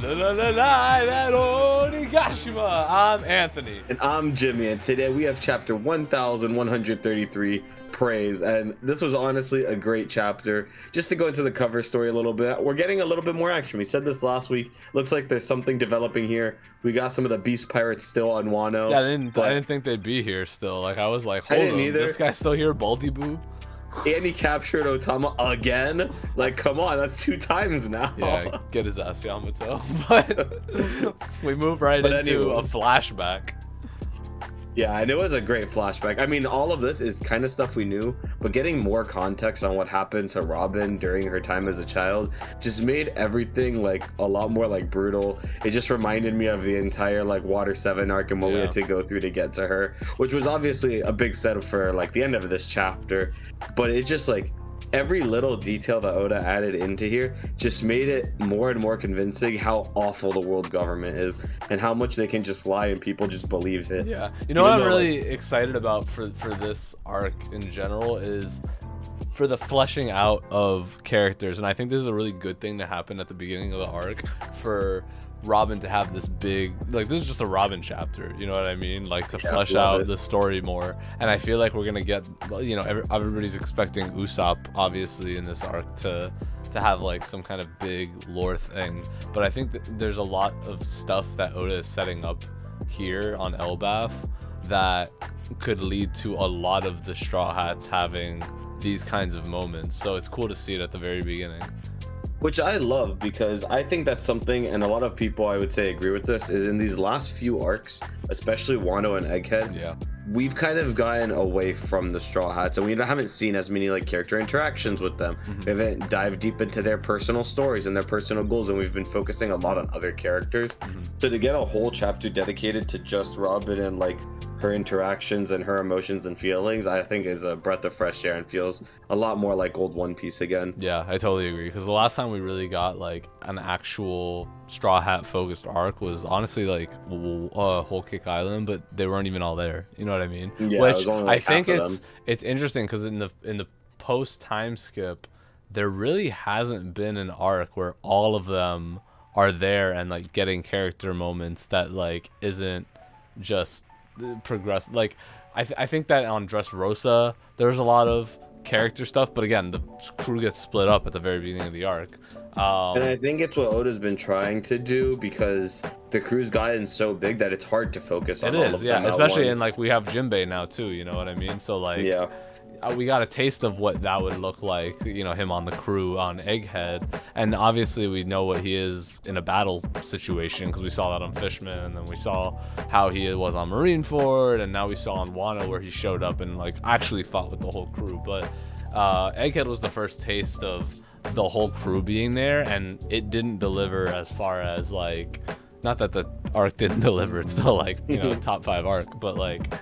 Live at Onigashima. I'm Anthony. And I'm Jimmy, and today we have chapter 1133, Praise. And this was honestly a great chapter. Just to go into the cover story a little bit, we're getting a little bit more action. We said this last week. Looks like there's something developing here. We got some of the Beast Pirates still on Wano. Yeah, I didn't think they'd be here still. Like, I was like, hold on, this guy's still here, Baldy Boo? And he captured Otama again. Like, come on, that's 2 times now. Yeah, get his ass, Yamato. But we move right into a flashback. Yeah, and it was a great flashback. I mean, all of this is kind of stuff we knew, but getting more context on what happened to Robin during her time as a child just made everything like a lot more like brutal. It just reminded me of the entire like Water 7 arc and what we had to go through to get to her, which was obviously a big setup for like the end of this chapter. But it just like every little detail that Oda added into here just made it more and more convincing how awful the world government is and how much they can just lie and people just believe it. Yeah, you know what I'm really excited about for this arc in general is for the fleshing out of characters, and I think this is a really good thing to happen at the beginning of the arc for Robin to have this big, like, this is just a Robin chapter, you know what I mean, like to flesh out the story more. And I feel like we're gonna get, you know, everybody's expecting Usopp obviously in this arc to have like some kind of big lore thing, but I think that there's a lot of stuff that Oda is setting up here on Elbaf that could lead to a lot of the Straw Hats having these kinds of moments, so it's cool to see it at the very beginning. Which I love, because I think that's something, and a lot of people I would say agree with this, is in these last few arcs, especially Wano and Egghead, we've kind of gotten away from the Straw Hats, and we haven't seen as many like character interactions with them. We haven't dived deep into their personal stories and their personal goals, and we've been focusing a lot on other characters. So to get a whole chapter dedicated to just Robin and like her interactions and her emotions and feelings, I think is a breath of fresh air and feels a lot more like old One Piece again. Yeah, I totally agree, because the last time we really got like an actual Straw Hat focused arc was honestly like Whole Cake Island, but they weren't even all there, you know what I mean? Yeah, which like I think it's interesting, because in the post time skip there really hasn't been an arc where all of them are there and like getting character moments that like isn't just progress. Like I think that on Dressrosa there's a lot of character stuff, but again the crew gets split up at the very beginning of the arc, and I think it's what Oda's been trying to do, because the crew's gotten so big that it's hard to focus on all of them especially in like we have Jinbei now too, you know what I mean? So like we got a taste of what that would look like, you know, him on the crew on Egghead, and obviously we know what he is in a battle situation because we saw that on Fishman, and then we saw how he was on Marineford, and now we saw on Wano where he showed up and like actually fought with the whole crew. But Egghead was the first taste of the whole crew being there, and it didn't deliver as far as like, not that the arc didn't deliver, it's still like, you know, top 5 arc, but like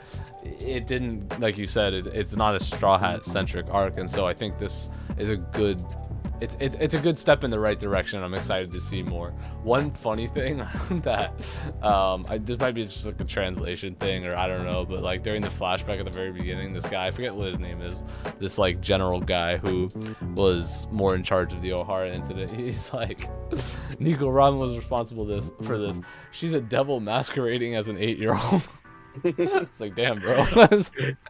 it didn't, like you said, it's not a Straw Hat centric arc, and so I think this is a good, it's a good step in the right direction. I'm excited to see more. One funny thing that this might be just like a translation thing, or I don't know, but like during the flashback at the very beginning, this guy, I forget what his name is, this like general guy who was more in charge of the Ohara incident, he's like, Nico, Robin was responsible for this. She's a devil masquerading as an 8-year-old. It's like, damn, bro.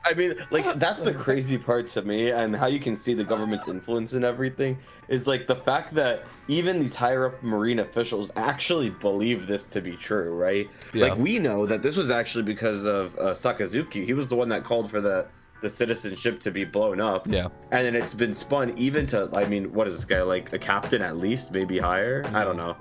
I mean, like, that's the crazy part to me, and how you can see the government's influence in everything is like the fact that even these higher up marine officials actually believe this to be true, right? Like, we know that this was actually because of Sakazuki. He was the one that called for the citizenship to be blown up, and then it's been spun even to, I mean, what is this guy, like a captain at least, maybe higher? I don't know.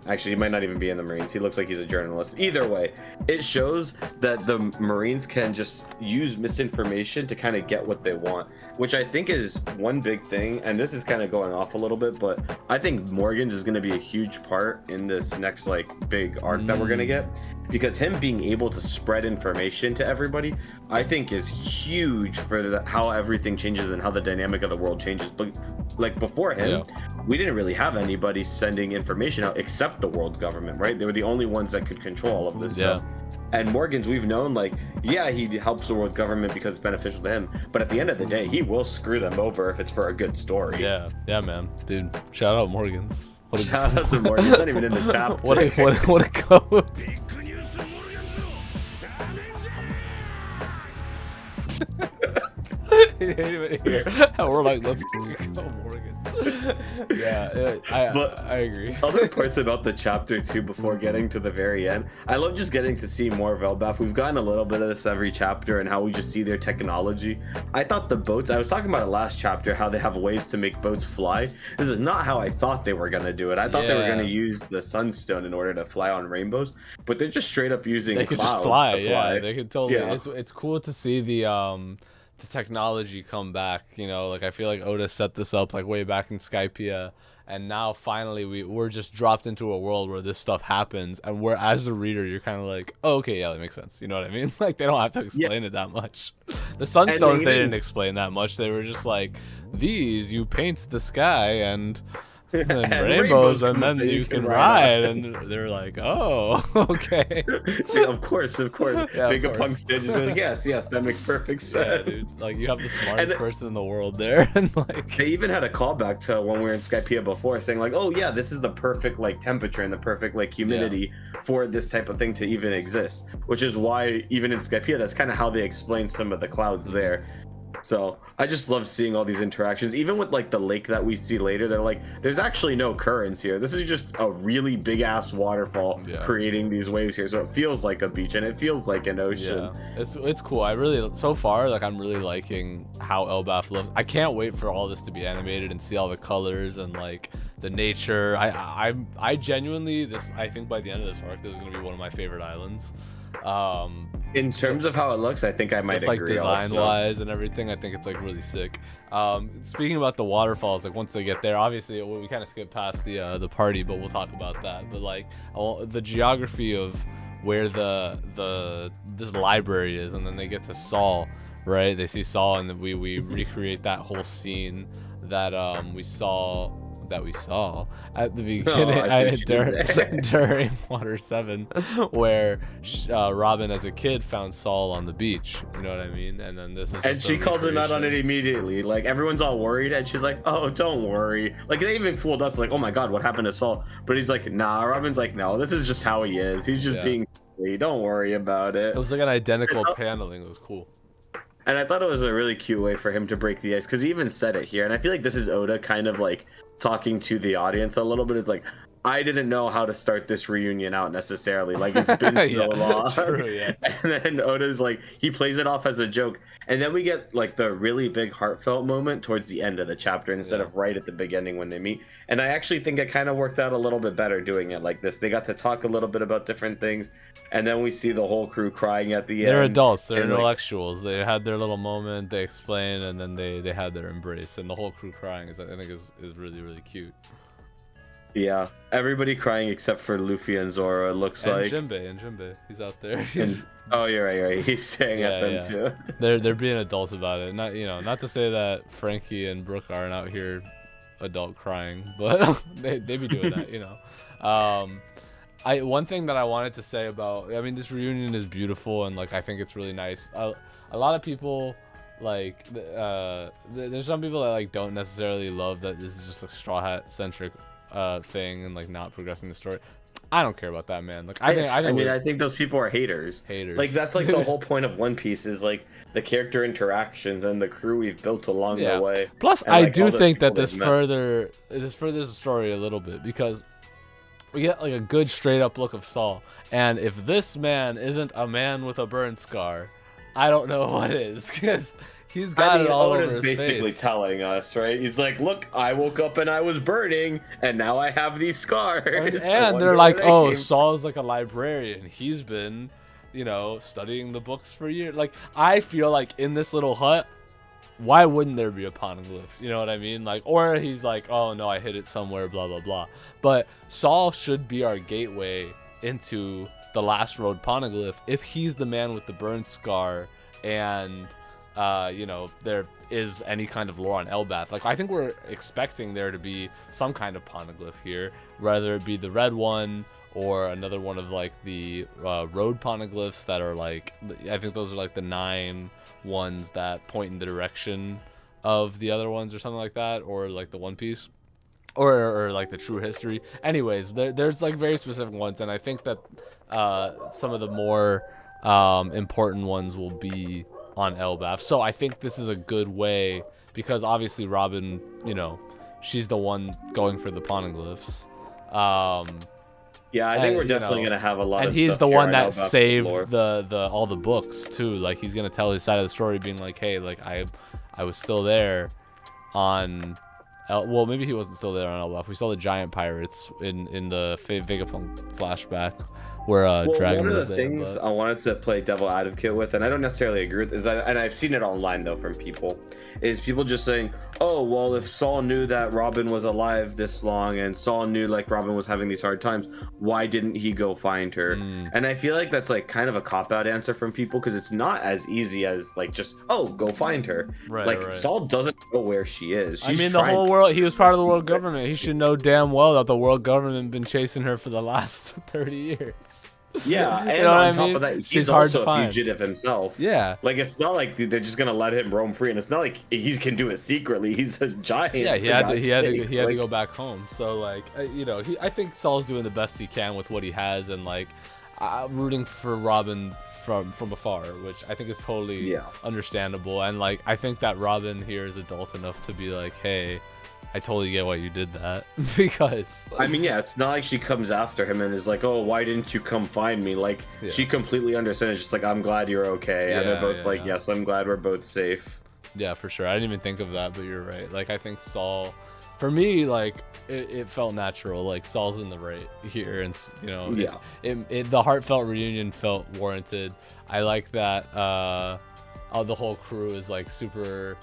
Actually, he might not even be in the Marines. He looks like he's a journalist. Either way, it shows that the Marines can just use misinformation to kind of get what they want, which I think is one big thing. And this is kind of going off a little bit, but I think Morgan's is going to be a huge part in this next like big arc that we're going to get, because him being able to spread information to everybody, I think is huge for how everything changes and how the dynamic of the world changes. But like before him, we didn't really have anybody sending information out except the world government, right? They were the only ones that could control all of this stuff. And Morgan's, we've known, like, yeah, he helps the world government because it's beneficial to him, but at the end of the day, he will screw them over if it's for a good story. Yeah, man. Dude, shout out Morgan's. Shout out to Morgan. He's not even in the chapter. What a code. He didn't even hear. We're like, let's go, Morgans. Yeah, I agree. Other parts about the chapter too, before getting to the very end, I love just getting to see more of Elbaf. We've gotten a little bit of this every chapter, and how we just see their technology. I thought the boats, I was talking about it last chapter, how they have ways to make boats fly. This is not how I thought they were gonna do it. I thought they were gonna use the sunstone in order to fly on rainbows, but they're just straight up using they could clouds just fly. to fly. Yeah, they could totally. Yeah. It's cool to see the technology come back, you know. Like, I feel like Oda set this up like way back in Skypiea, and now finally we're just dropped into a world where this stuff happens, and where as the reader you're kind of like, oh, okay, yeah, that makes sense, you know what I mean? Like, they don't have to explain it that much. The sunstones, they didn't explain that much. They were just like, these, you paint the sky and and rainbows, and then you can ride. And they're like, oh, okay. Yeah, of course. Yeah, Vegapunk stage is like, yes, that makes perfect sense. Yeah, dude, it's like, you have the smartest person in the world there. And like, they even had a callback to when we were in Skypiea before, saying like, oh yeah, this is the perfect like temperature and the perfect like humidity for this type of thing to even exist, which is why even in Skypiea, that's kind of how they explain some of the clouds there. So I just love seeing all these interactions, even with like the lake that we see later. They're like, there's actually no currents here. This is just a really big ass waterfall creating these waves here. So it feels like a beach and it feels like an ocean. Yeah, it's cool. I really, so far, like, I'm really liking how Elbaf looks. I can't wait for all this to be animated and see all the colors and like the nature. I genuinely, I think by the end of this arc, this is gonna be one of my favorite islands. In terms of how it looks, I think I might agree. Just like design-wise and everything, I think it's like really sick. Speaking about the waterfalls, like once they get there, obviously we kind of skip past the party, but we'll talk about that. But like the geography of where this library is, and then they get to Saul, right? They see Saul, and then we recreate that whole scene that we saw at the beginning during Water 7, where Robin as a kid found Saul on the beach, you know what I mean? And then this is, and she calls him out on it immediately. Like, everyone's all worried, and she's like, oh, don't worry. Like, they even fooled us, like, oh my god, what happened to Saul? But he's like, nah. Robin's like, no, this is just how he is. He's just being silly. Don't worry about it. It was like an identical paneling. It was cool. And I thought it was a really cute way for him to break the ice, because he even said it here. And I feel like this is Oda kind of like talking to the audience a little bit. It's like, I didn't know how to start this reunion out necessarily. Like, it's been so long. True, yeah. And then Oda's like, he plays it off as a joke. And then we get like the really big heartfelt moment towards the end of the chapter instead of right at the beginning when they meet. And I actually think it kind of worked out a little bit better doing it like this. They got to talk a little bit about different things. And then we see the whole crew crying at the end. They're adults. They're intellectuals. They had their little moment. They explain, and then they had their embrace. And the whole crew crying I think is really, really cute. Yeah, everybody crying except for Luffy and Zoro, it looks like. And Jinbei, he's out there. Oh, you're right. He's staring at them too. They're being adults about it. Not to say that Frankie and Brooke aren't out here adult crying, but they be doing that, one thing that I wanted to say about, this reunion is beautiful, and like I think it's really nice. A lot of people like there's some people that like don't necessarily love that this is just a Straw Hat centric thing and like not progressing the story. I don't care about that, man. Like I think those people are haters. Like, that's like the whole point of One Piece is like the character interactions and the crew we've built along the way. Plus, and, I do think that this furthers the story a little bit, because we get like a good straight up look of Saul, and if this man isn't a man with a burn scar, I don't know what is, because he's got it all over his face. Oda's basically telling us, right? He's like, look, I woke up and I was burning, and now I have these scars. And they're like, oh, Saul's like a librarian. He's been, studying the books for years. Like, I feel like in this little hut, why wouldn't there be a poneglyph? You know what I mean? Like, or he's like, oh no, I hid it somewhere, blah, blah, blah. But Saul should be our gateway into the Last Road poneglyph if he's the man with the burn scar, and there is any kind of lore on Elbaf. Like, I think we're expecting there to be some kind of poneglyph here, whether it be the red one or another one of like the road poneglyphs that are like, I think those are like the 9 ones that point in the direction of the other ones or something like that, or like the One Piece. or like the true history. Anyways, there's like very specific ones, and I think that some of the more important ones will be on Elbaf. So I think this is a good way, because obviously Robin, you know, she's the one going for the poneglyphs. Yeah, I think we're definitely gonna have a lot of and he's stuff the here one on that Elbaf saved lore. the all the books too. Like he's gonna tell his side of the story, being like, hey, like I was still there on well, maybe he wasn't still there on Elbaf. We saw the giant pirates in the Vegapunk flashback where Dragon one of was the there, things but... I wanted to play devil advocate with, and I don't necessarily agree with, is that, and I've seen it online though from people, is people just saying, oh, well, if Saul knew that Robin was alive this long and Saul knew like Robin was having these hard times, why didn't he go find her? And I feel like that's like kind of a cop-out answer from people, because it's not as easy as like just, oh, go find her. Right. Saul doesn't know where she is. I mean, the whole world, he was part of the world government. He should know damn well that the world government been chasing her for the last 30 years. Yeah, and you know on top of that, he's also a fugitive himself. Yeah. Like, it's not like they're just gonna let him roam free, and it's not like he can do it secretly. He's a giant. Yeah, he had to go back home. So like, you know, I think Saul's doing the best he can with what he has, and like rooting for Robin from afar, which I think is totally understandable. And like, I think that Robin here is adult enough to be like, hey, I totally get why you did that. Because I mean, yeah, it's not like she comes after him and is like, oh, why didn't you come find me? Like, she completely understands. It's just like, I'm glad you're okay. And they're both like, yes, I'm glad we're both safe. Yeah, for sure. I didn't even think of that, but you're right. Like, I think Saul, for me, like, it felt natural. Like, Saul's in the right here, and you know, the heartfelt reunion felt warranted. I like that the whole crew is like super,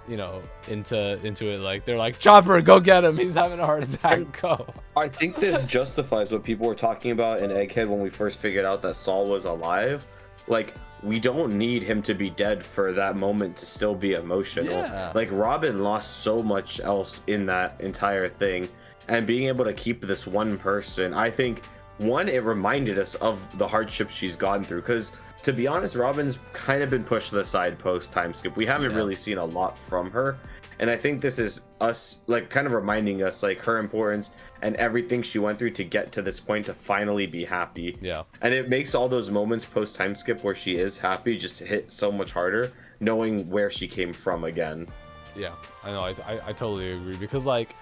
you know, into it. Like, they're like, Chopper, go get him, he's having a heart attack, go. I think this justifies what people were talking about in Egghead when we first figured out that Saul was alive. Like, we don't need him to be dead for that moment to still be emotional. Like, Robin lost so much else in that entire thing, and being able to keep this one person, I think, one, it reminded us of the hardships she's gone through, because to be honest, Robin's kind of been pushed to the side post time skip. We haven't really seen a lot from her, and I think this is us like kind of reminding us like her importance and everything she went through to get to this point to finally be happy. And it makes all those moments post time skip where she is happy just hit so much harder, knowing where she came from again. Yeah, I know. I totally agree, because like,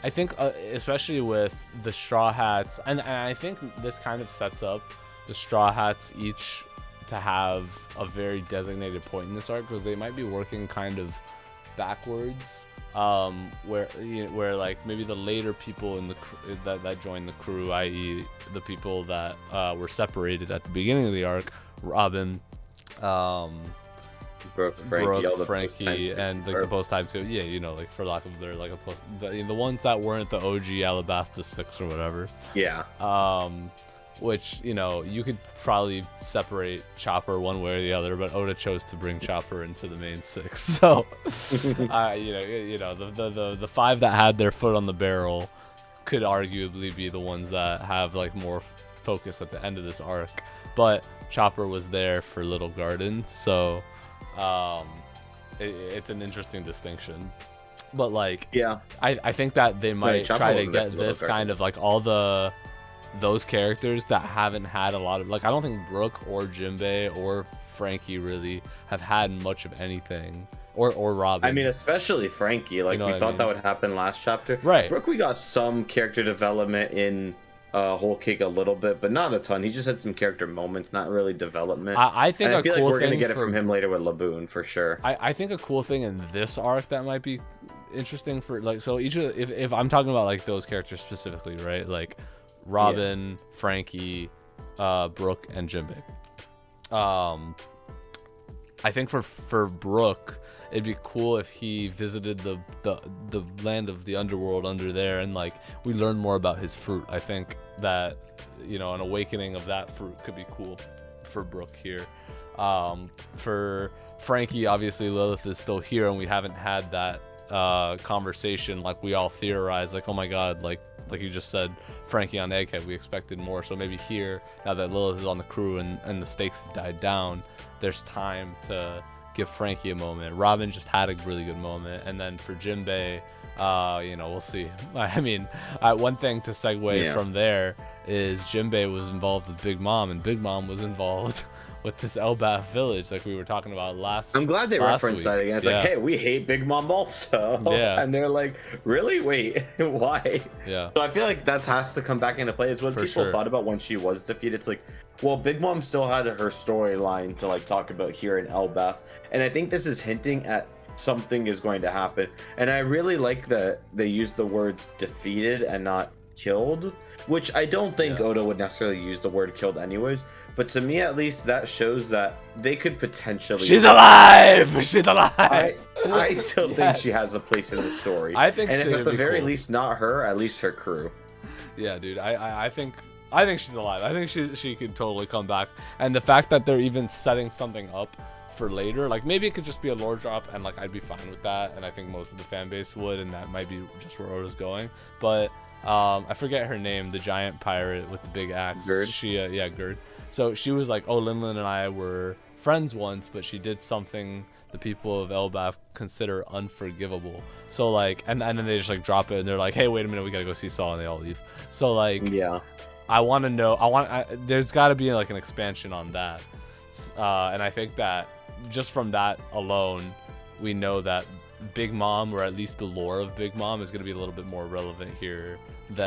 I think especially with the Straw Hats, and I think this kind of sets up the Straw Hats each to have a very designated point in this arc, because they might be working kind of backwards, where like maybe the later people in the that joined the crew, i.e. the people that were separated at the beginning of the arc, Robin, Brooke, Frankie, and like the post time too. Yeah, you know, like for lack of better, like a post, the ones that weren't the OG Alabasta 6 or whatever. Which, you know, you could probably separate Chopper one way or the other, but Oda chose to bring Chopper into the main 6. So, you know, the 5 that had their foot on the barrel could arguably be the ones that have like more focus at the end of this arc. But Chopper was there for Little Garden, so it's an interesting distinction. But like, I think that they might try to get this kind of like all those characters that haven't had a lot of, like, I don't think Brooke or Jinbei or Frankie really have had much of anything, or Robin. I mean, especially Frankie. Like, you know, we thought that would happen last chapter. Brooke, we got some character development in Whole Cake a little bit, but not a ton. He just had some character moments, not really development. I think I feel like we're gonna get it from him later with Laboon for sure. I think a cool thing in this arc that might be interesting for, like, so each of, if I'm talking about like those characters specifically, right, like Robin, Frankie, Brooke, and Jinbei. I think for Brooke, it'd be cool if he visited the land of the underworld under there, and like we learn more about his fruit. I think that, you know, an awakening of that fruit could be cool for Brooke here. For Frankie, obviously Lilith is still here, and we haven't had that conversation like we all theorized, like, oh my god, like you just said, Frankie on Egghead, we expected more. So maybe here, now that Lilith is on the crew and the stakes have died down, there's time to give Frankie a moment. Robin just had a really good moment, and then for Jinbei, you know, we'll see. I mean, one thing to segue from there is Jinbei was involved with Big Mom, and Big Mom was involved with this Elbaf village, like we were talking about last. I'm glad they referenced that again. It's like, hey, we hate Big Mom also. Yeah. And they're like, really? Wait, why? Yeah. So I feel like that has to come back into play. It's what people thought about when she was defeated. It's like, well, Big Mom still had her storyline to like talk about here in Elbaf, and I think this is hinting at something is going to happen. And I really like that they use the words defeated and not killed, which I don't think Oda would necessarily use the word killed anyways. But to me, at least, that shows that they could potentially. She's alive. She's alive. I still think she has a place in the story. I think, and if at the very least not her, at least her crew. Yeah, dude. I think she's alive. I think she could totally come back. And the fact that they're even setting something up for later, like maybe it could just be a lore drop, and like I'd be fine with that. And I think most of the fan base would, and that might be just where Oda's going. But I forget her name, the giant pirate with the big axe. Gerd. Yeah, Gerd. So she was like, oh, Linlin and I were friends once, but she did something the people of Elbaf consider unforgivable. So like, and then they just like drop it, and they're like, hey, wait a minute, we gotta go see Saul, and they all leave. So like, yeah, I want to know. There's got to be like an expansion on that, and I think that just from that alone, we know that Big Mom, or at least the lore of Big Mom, is going to be a little bit more relevant here.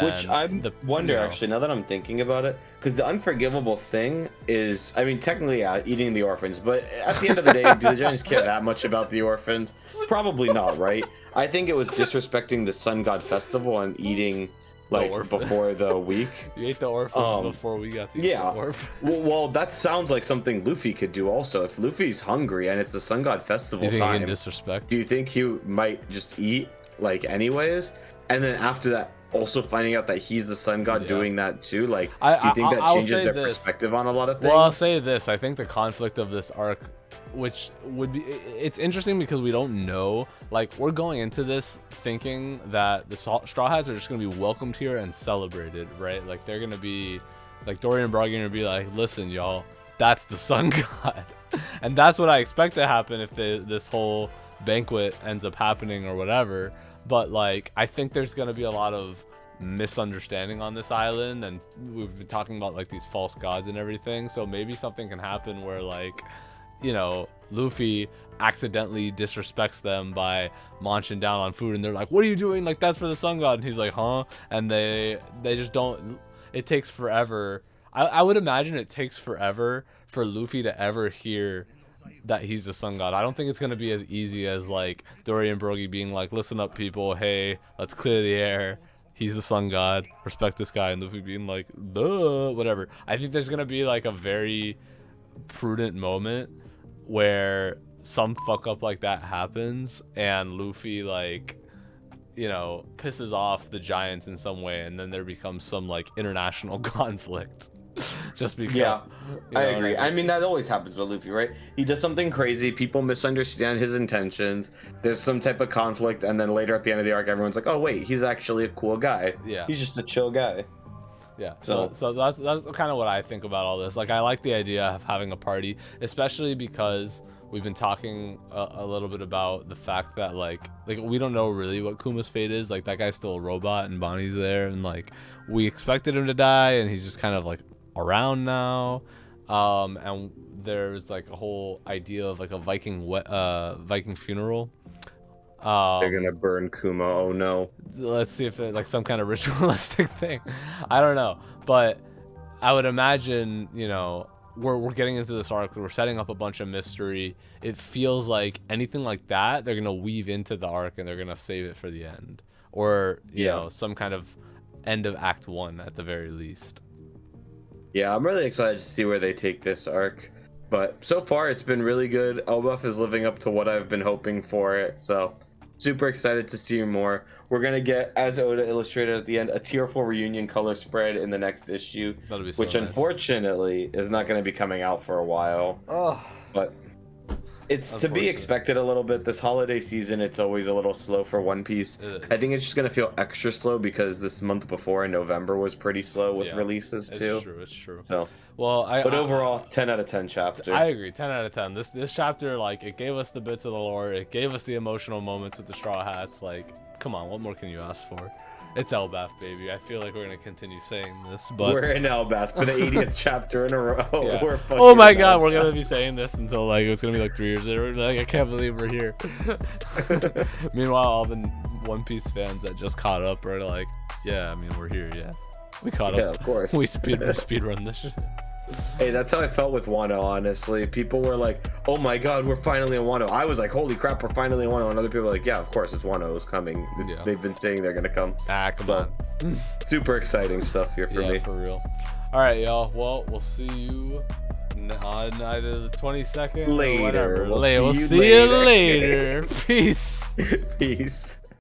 Which I wonder, actually, now that I'm thinking about it, because the unforgivable thing is, I mean, technically, eating the orphans, but at the end of the day, do the Giants care that much about the orphans? Probably not, right? I think it was disrespecting the Sun God Festival and eating, like, before the week. You ate the orphans before we got to eat the orphans. Well, that sounds like something Luffy could do also. If Luffy's hungry and it's the Sun God Festival time, he can disrespect? Do you think he might just eat, like, anyways? And then after that, also finding out that he's the Sun God doing that too, like, do you think that changes their perspective on a lot of things? Well, I'll say this. I think the conflict of this arc, which would be, it's interesting because we don't know, like, we're going into this thinking that the Straw Hats are just going to be welcomed here and celebrated, right? Like, they're going to be, like, Dorian and Brog are going to be like, listen, y'all, that's the Sun God. And that's what I expect to happen if this whole banquet ends up happening or whatever. But like, I think there's gonna be a lot of misunderstanding on this island, and we've been talking about like these false gods and everything. So maybe something can happen where, like, you know, Luffy accidentally disrespects them by munching down on food, and they're like, "What are you doing? Like, that's for the Sun God." And he's like, "Huh?" And they just don't. It takes forever. I would imagine it takes forever for Luffy to ever hear that he's the Sun God. I don't think it's gonna be as easy as like Dory and Brogy being like, listen up people, hey, let's clear the air, he's the Sun God, respect this guy, and Luffy being like, duh, whatever. I think there's gonna be like a very prudent moment where some fuck up like that happens, and Luffy, like, you know, pisses off the Giants in some way, and then there becomes some like international conflict. Just because. Yeah, I agree. I mean, that always happens with Luffy, right? He does something crazy, people misunderstand his intentions, there's some type of conflict, and then later at the end of the arc, everyone's like, oh wait, he's actually a cool guy. Yeah, he's just a chill guy. Yeah, so that's kind of what I think about all this. Like, I like the idea of having a party, especially because we've been talking a little bit about the fact that like we don't know really what Kuma's fate is. Like, that guy's still a robot, and Bonnie's there, and like we expected him to die, and he's just kind of like around now, and there's like a whole idea of like a Viking funeral. They're gonna burn Kuma. Oh no. Let's see if it's like some kind of ritualistic thing. I don't know, but I would imagine, you know, we're getting into this arc, we're setting up a bunch of mystery. It feels like anything like that, they're gonna weave into the arc, and they're gonna save it for the end, or you know, some kind of end of Act 1 at the very least. Yeah, I'm really excited to see where they take this arc. But so far, it's been really good. Elbaf is living up to what I've been hoping for it. So, super excited to see more. We're going to get, as Oda illustrated at the end, a Tier 4 reunion color spread in the next issue. That'll be so which, nice. Unfortunately, is not going to be coming out for a while. Oh. But it's to be expected a little bit. This holiday season, it's always a little slow for One Piece. I think it's just going to feel extra slow because this month before in November was pretty slow with releases too. It's true. So Well, but overall, 10 out of 10 chapter. I agree, 10 out of 10. This chapter, like, it gave us the bits of the lore, it gave us the emotional moments with the Straw Hats. Like, come on, what more can you ask for? It's Elbath, baby. I feel like we're gonna continue saying this, but we're in Elbath for the 80th chapter in a row. Yeah. We're Oh my god, we're gonna be saying this until like it's gonna be like 3 years later. Like, I can't believe we're here. Meanwhile, all the One Piece fans that just caught up are like, yeah, I mean, we're here, yeah. We caught up. Yeah, of course. We speed run this shit. Hey, that's how I felt with Wano, honestly. People were like, oh my god, we're finally in Wano. I was like, holy crap, we're finally in Wano. And other people were like, yeah, of course, it's Wano. It's coming. They've been saying they're going to come. Come on. Super exciting stuff here for me. Yeah, for real. All right, y'all. Well, we'll see you on either the 22nd later. We'll see you later. Peace. Peace.